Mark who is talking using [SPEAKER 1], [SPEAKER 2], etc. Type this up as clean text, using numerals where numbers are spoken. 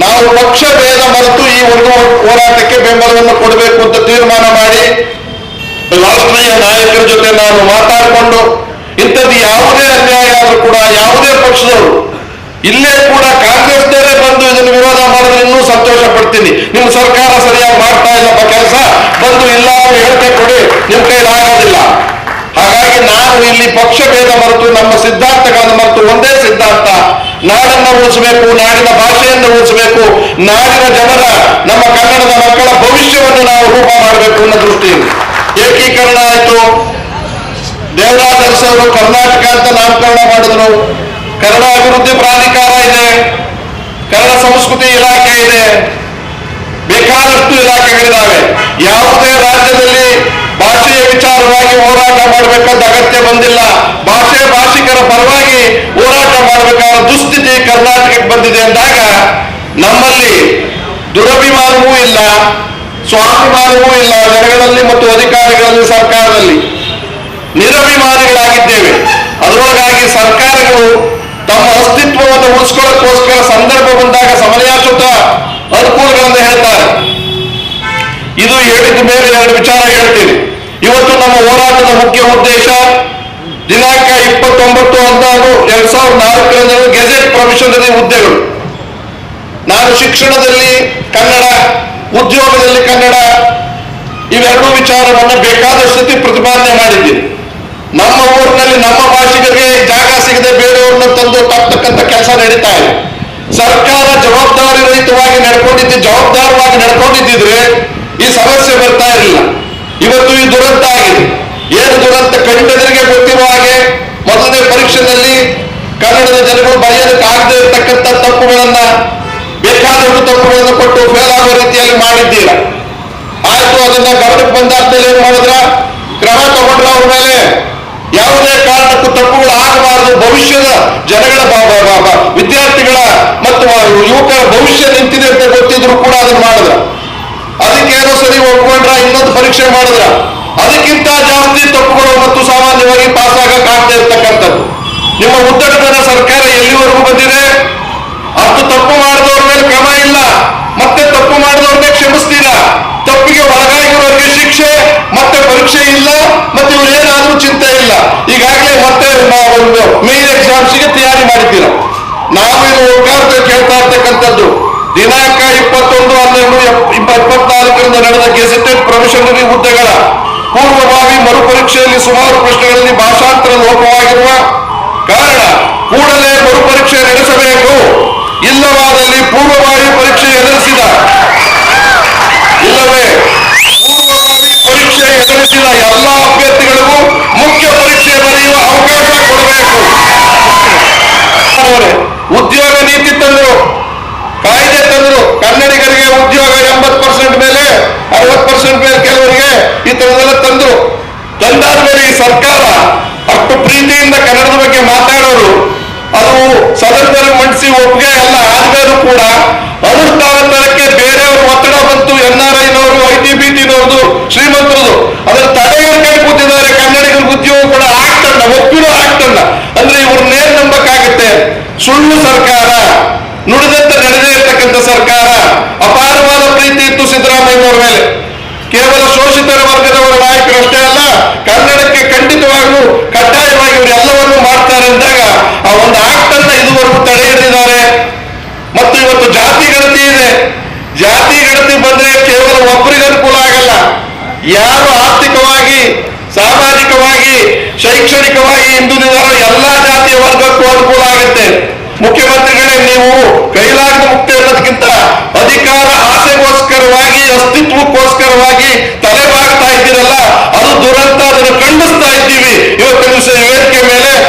[SPEAKER 1] ನಾವು ಪಕ್ಷ ಭೇದ ಮರೆತು ಈ ಒಂದು ಹೋರಾಟಕ್ಕೆ ಬೆಂಬಲವನ್ನು ಕೊಡಬೇಕು ಅಂತ ತೀರ್ಮಾನ ಮಾಡಿ ರಾಷ್ಟ್ರೀಯ ನಾಯಕರ ಜೊತೆ ನಾನು ಮಾತಾಡಿಕೊಂಡು ಇಂಥದ್ದು ಯಾವುದೇ ಅನ್ಯಾಯ ಆದರೂ ಕೂಡ ಯಾವುದೇ ಪಕ್ಷದವರು ಇಲ್ಲೇ ಕೂಡ ಕಾಂಗ್ರೆಸ್ನವರೇ ಬಂದು ಇದನ್ನು ವಿರೋಧ ಮಾಡಿದ್ರೆ ಇನ್ನೂ ಸಂತೋಷ ಪಡ್ತೀನಿ. ನಿಮ್ಮ ಸರ್ಕಾರ ಸರಿಯಾಗಿ ಮಾಡ್ತಾ ಇಲ್ಲಪ್ಪ ಕೆಲಸ, ಬಂದು ಇಲ್ಲ ಹೇಳಿಕೆ ಕೊಡಿ, ನಿಮ್ಮ ಕೈಲಿ ಆಗೋದಿಲ್ಲ. ಹಾಗಾಗಿ ನಾವು ಇಲ್ಲಿ ಪಕ್ಷ ಭೇದ ಮರೆತು ನಮ್ಮ ಸಿದ್ಧಾಂತಗಳನ್ನು ಮರೆತು ಒಂದೇ ಸಿದ್ಧಾಂತ, ನಾಡನ್ನು ಉಳಿಸಬೇಕು, ನಾಡಿನ ಭಾಷೆಯನ್ನು ಉಳಿಸಬೇಕು, ನಾಡಿನ ಜನರ ನಮ್ಮ ಕನ್ನಡದ ಮಕ್ಕಳ ಭವಿಷ್ಯವನ್ನು ನಾವು ರೂಪ ಮಾಡಬೇಕು ಅನ್ನೋ ದೃಷ್ಟಿಯಿಂದ ಏಕೀಕರಣ ಆಯಿತು. ದೇವರಾಜ ಅರಸು ಅವರು ಕರ್ನಾಟಕ ಅಂತ ನಾಮಕರಣ ಮಾಡಿದ್ರು. ಕನ್ನಡ ಅಭಿವೃದ್ಧಿ ಪ್ರಾಧಿಕಾರ ಇದೆ, ಕನ್ನಡ ಸಂಸ್ಕೃತಿ ಇಲಾಖೆ ಇದೆ, ಬೇಕಾದಷ್ಟು ಇಲಾಖೆಗಳಿದ್ದಾವೆ. ಯಾವುದೇ ರಾಜ್ಯದಲ್ಲಿ ಭಾಷೆಯ ವಿಚಾರವಾಗಿ ಹೋರಾಟ ಮಾಡಬೇಕಾದ ಅಗತ್ಯ ಬಂದಿಲ್ಲ. ಭಾಷಿಕರ ಪರವಾಗಿ ಹೋರಾಟ ಮಾಡಬೇಕಾದ ದುಸ್ಥಿತಿ ಕರ್ನಾಟಕಕ್ಕೆ ಬಂದಿದೆ ಅಂದಾಗ ನಮ್ಮಲ್ಲಿ ದುರಭಿಮಾನವೂ ಇಲ್ಲ, ಸ್ವಾಭಿಮಾನವೂ ಇಲ್ಲ. ಜನಗಳಲ್ಲಿ ಮತ್ತು ಅಧಿಕಾರಿಗಳಲ್ಲಿ, ಸರ್ಕಾರದಲ್ಲಿ ನಿರಭಿಮಾನಿಗಳಾಗಿದ್ದೇವೆ. ಅದರೊಳಗಾಗಿ ಸರ್ಕಾರಗಳು ತಮ್ಮ ಅಸ್ತಿತ್ವವನ್ನು ಉಳಿಸ್ಕೊಳ್ಳೋಕ್ಕೋಸ್ಕರ ಸಂದರ್ಭ ಬಂದಾಗ ಸಮನ್ಯಾಶ್ರಿತ ಅನುಕೂಲಗಳನ್ನು ಹೇಳ್ತಾರೆ. ಇದು ಹೇಳಿದ ಮೇಲೆ ಎರಡು ವಿಚಾರ ಹೇಳ್ತೀನಿ. ಇವತ್ತು ನಮ್ಮ ಹೋರಾಟದ ಮುಖ್ಯ ಉದ್ದೇಶ ದಿನಾಂಕ 29/11/2004 ಗೆಜೆಟ್ ಪ್ರೊಫೆಷನರಿ ಹುದ್ದೆಗಳು. ನಾನು ಶಿಕ್ಷಣದಲ್ಲಿ ಕನ್ನಡ, ಉದ್ಯೋಗದಲ್ಲಿ ಕನ್ನಡ, ಇವೆರಡೂ ವಿಚಾರವನ್ನು ಬೇಕಾದಷ್ಟು ಪ್ರತಿಪಾದನೆ ಮಾಡಿದ್ದೀನಿ. ನಮ್ಮ ಊರಿನಲ್ಲಿ ನಮ್ಮ ಭಾಷಿಗರಿಗೆ ಜಾಗ ಸಿಗದೆ ಬೇರೆಯವ್ರನ್ನ ತಂದು ತಕ್ಕಂತ ಕೆಲಸ ನಡೀತಾ ಇದೆ. ಸರ್ಕಾರ ಜವಾಬ್ದಾರಿ ರಹಿತವಾಗಿ ಜವಾಬ್ದಾರವಾಗಿ ನಡ್ಕೊಂಡಿದ್ದಿದ್ರೆ ಈ ಸಮಸ್ಯೆ ಬರ್ತಾ ಇರಲಿಲ್ಲ. ಇವತ್ತು ಈ ದುರಂತ ಆಗಿದೆ. ಏನು ದುರಂತ ಕಂಡದರಿಗೆ ಗೊತ್ತಿರುವ ಹಾಗೆ ಮೊದಲನೇ ಪರೀಕ್ಷೆಯಲ್ಲಿ ಕನ್ನಡದ ಜನಗಳು ಬರೆಯೋದಕ್ಕಾಗದೇ ಇರತಕ್ಕಂಥ ತಪ್ಪುಗಳನ್ನ, ಬೇಕಾದಷ್ಟು ತಪ್ಪುಗಳನ್ನು ಕೊಟ್ಟು ಫೇಲ್ ಆಗೋ ರೀತಿಯಲ್ಲಿ ಮಾಡಿದ್ದೀರ. ಆಯ್ತು, ಅದನ್ನ ಗಮನಕ್ಕೆ ಬಂದಾದ್ಮೇಲೆ ಏನ್ ಮಾಡಿದ್ರ, ಕ್ರಮ ತಗೊಂಡ್ರ ಅವ್ರ ಮೇಲೆ. ಯಾವುದೇ ಕಾರಣಕ್ಕೂ ತಪ್ಪುಗಳು ಆಗಬಾರದು, ಭವಿಷ್ಯದ ಜನಗಳ ವಿದ್ಯಾರ್ಥಿಗಳ ಮತ್ತು ಯುವಕರ ಭವಿಷ್ಯ ನಿಂತಿದೆ ಅಂತ ಗೊತ್ತಿದ್ರು ಕೂಡ ಅದನ್ನ ಮಾಡಿದ್ರ. ಅದಕ್ಕೇನೋ ಸರಿ ಒಪ್ಕೊಂಡ್ರ, ಇನ್ನೊಂದು ಪರೀಕ್ಷೆ ಮಾಡಿದ್ರ. ಅದಕ್ಕಿಂತ ಜಾಸ್ತಿ ತಪ್ಪುಗಳು ಮತ್ತು ಸಾಮಾನ್ಯವಾಗಿ ಪಾಸ್ ಆಗಕ್ಕಾಗದೇ ಇರ್ತಕ್ಕಂಥದ್ದು. ನಿಮ್ಮ ಉದ್ದಟತನ ಸರ್ಕಾರ ಎಲ್ಲಿವರೆಗೂ ಬಂದಿದೆ? ಅಷ್ಟು ತಪ್ಪು ಮಾಡಿದವ್ರ ಮೇಲೆ ಕ್ರಮ ಇಲ್ಲ, ಮತ್ತೆ ತಪ್ಪು ಮಾಡಿದವ್ರನ್ನೇ ಕ್ಷಮಿಸ್ತೀರ. ತಪ್ಪಿಗೆ ಒಳಗಾಗಿರೋರಿಗೆ ಶಿಕ್ಷೆ, ಮತ್ತೆ ಪರೀಕ್ಷೆ ಇಲ್ಲ, ಮತ್ತೆ ಇವ್ರೇನಾದ್ರೂ ಚಿಂತೆ ಇಲ್ಲ. ಈಗಾಗಲೇ ಮತ್ತೆ ಒಂದು ಮೇನ್ ಎಕ್ಸಾಮ್ಸ್ಗೆ ತಯಾರಿ ಮಾಡಿದ್ದೀರ. ನಾವು ಇದು ಒಗ್ಗಾರ್ತ ಕೇಳ್ತಾ ಇರ್ತಕ್ಕಂಥದ್ದು, ದಿನಾಂಕ 21/12/2024 ನಡೆದ ಗೆಜೆಟೆಡ್ ಪ್ರೊಫೆಷನರಿ ಹುದ್ದೆಗಳ ಪೂರ್ವಭಾವಿ ಮರುಪರೀಕ್ಷೆಯಲ್ಲಿ ಸುಮಾರು ಪ್ರಶ್ನೆಗಳಲ್ಲಿ ಭಾಷಾಂತರ ಲೋಪವಾಗಿರುವ ಕಾರಣ ಕೂಡಲೇ ಮರುಪರೀಕ್ಷೆ ನಡೆಸಬೇಕು. ಇಲ್ಲವಾದಲ್ಲಿ ಪೂರ್ವಭಾವಿ ಪರೀಕ್ಷೆ ಎದುರಿಸಿದ ಎಲ್ಲ ಅಭ್ಯರ್ಥಿಗಳಿಗೂ ಮುಖ್ಯ ಪರೀಕ್ಷೆ ಬರೆಯುವ ಅವಕಾಶ ಕೊಡಬೇಕು. ಉದ್ಯೋಗ ನೀತಿ ತಂದರು, ಕಾಯ್ದೆ ತಂದರು. ಕನ್ನಡಿಗರಿಗೆ ಉದ್ಯೋಗ 80% ಮೇಲೆ 60% ಮೇಲೆ ಕೆಲವರಿಗೆ ಈ ತರದೆಲ್ಲ ತಂದರು. ತಂದಾದ್ಮೇಲೆ ಈ ಸರ್ಕಾರ ಅಷ್ಟು ಪ್ರೀತಿಯಿಂದ ಕನ್ನಡದ ಬಗ್ಗೆ ಮಾತಾಡೋರು ಅದು ಸದನದಲ್ಲಿ ಮಂಡಿಸಿ ಒಪ್ಪಿಗೆ ಎಲ್ಲ ಆದ್ಮೇಲೂ ಕೂಡ ಅನುಷ್ಠಾನ ತರಕ್ಕೆ ಬೇರೆಯವರು ಒತ್ತಡ ಬಂತು. NRIನವರು, ITBT-ನವ್ರದು, ಶ್ರೀಮಂತರದು ಅದರ ತಡೆಗಟ್ಟೆ ಕೂತಿದ್ದಾರೆ. ಕನ್ನಡಿಗರಿಗೆ ಉದ್ಯೋಗ ಕೂಡ ಆಗ್ತಲ್ಲ, ಒಪ್ಪಿರೋ ಆಗ್ತಲ್ಲ ಅಂದ್ರೆ ಇವ್ರನ್ನೇನ್ ನಂಬಕ್ಕಾಗತ್ತೆ? ಸುಳ್ಳು ಸರ್ಕಾರ, ನುಡಿದಂತೆ ನಡೆದೇ ಇರ್ತಕ್ಕಂಥ ಸರ್ಕಾರ. ಅಪಾರವಾದ ಪ್ರೀತಿ ಇತ್ತು ಸಿದ್ದರಾಮಯ್ಯನವರ ಮೇಲೆ. ಕೇವಲ ಶೋಷಿತರ ವರ್ಗದವರ ನಾಯಕರಷ್ಟೇ ಅಲ್ಲ, ಕನ್ನಡಕ್ಕೆ ಖಂಡಿತವಾಗ್ಲೂ ಕಡ್ಡಾಯವಾಗಿ ಇವರು ಎಲ್ಲವನ್ನೂ ಮಾಡ್ತಾರೆ ಅಂದಾಗ ಆ ಒಂದು ಆಕ್ಟನ್ನ ಇದುವರೆಗೂ ತಡೆ ಹಿಡಿದಿದ್ದಾರೆ. ಮತ್ತು ಇವತ್ತು ಜಾತಿ ಗಣತಿ ಇದೆ. ಜಾತಿ ಗಣತಿ ಬಂದ್ರೆ ಕೇವಲ ಒಬ್ಬರಿಗೆ ಅನುಕೂಲ ಆಗಲ್ಲ. ಯಾರು ಆರ್ಥಿಕವಾಗಿ, ಸಾಮಾಜಿಕವಾಗಿ, ಶೈಕ್ಷಣಿಕವಾಗಿ ಹಿಂದುಳಿದಾರೋ ಎಲ್ಲಾ ಜಾತಿಯ ವರ್ಗಕ್ಕೂ ಅನುಕೂಲ ಆಗುತ್ತೆ. ಮುಖ್ಯಮಂತ್ರಿಗಳೇ, ನೀವು ಕೈಲಾಗದ ಮುಕ್ತಿ ಅನ್ನೋದಕ್ಕಿಂತ ಅಧಿಕಾರ ಆಸೆಗೋಸ್ಕರವಾಗಿ, ಅಸ್ತಿತ್ವಕ್ಕೋಸ್ಕರವಾಗಿ ತಲೆಬಾಗ್ತಾ ಇದ್ದೀರಲ್ಲ, ಅದು ದುರಂತ. ಅದನ್ನು ಖಂಡಿಸ್ತಾ ಇದ್ದೀವಿ. ಇವತ್ತಿನ ದಿವಸ